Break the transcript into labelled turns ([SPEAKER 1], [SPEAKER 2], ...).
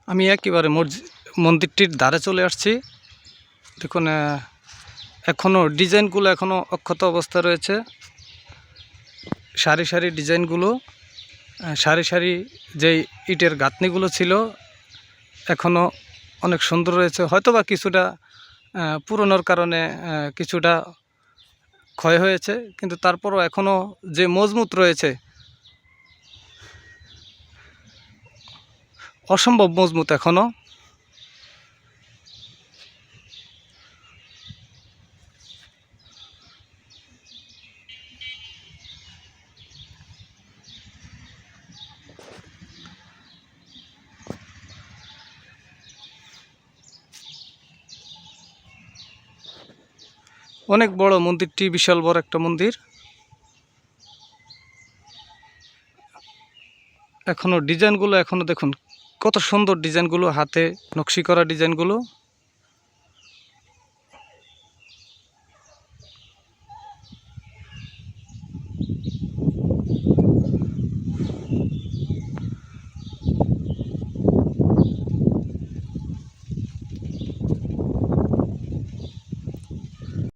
[SPEAKER 1] আমি একেবারে মন্দিরটির ধারে চলে আসছি। দেখুন এখনও ডিজাইনগুলো এখনও অক্ষত অবস্থায় রয়েছে। সারি সারি ডিজাইনগুলো, সারি সারি যেই ইটের গাঁথনিগুলো ছিল এখনও অনেক সুন্দর রয়েছে। হয়তোবা কিছুটা পুরনোর কারণে কিছুটা ক্ষয় হয়েছে, কিন্তু তারপরও এখনও যে মজবুত রয়েছে, অসম্ভব মজবুত এখনও। অনেক বড় মন্দিরটি, বিশাল বড় একটা মন্দির। এখনও ডিজাইনগুলো এখনও দেখুন কত সুন্দর ডিজাইনগুলো, হাতে নকশি করা ডিজাইনগুলো।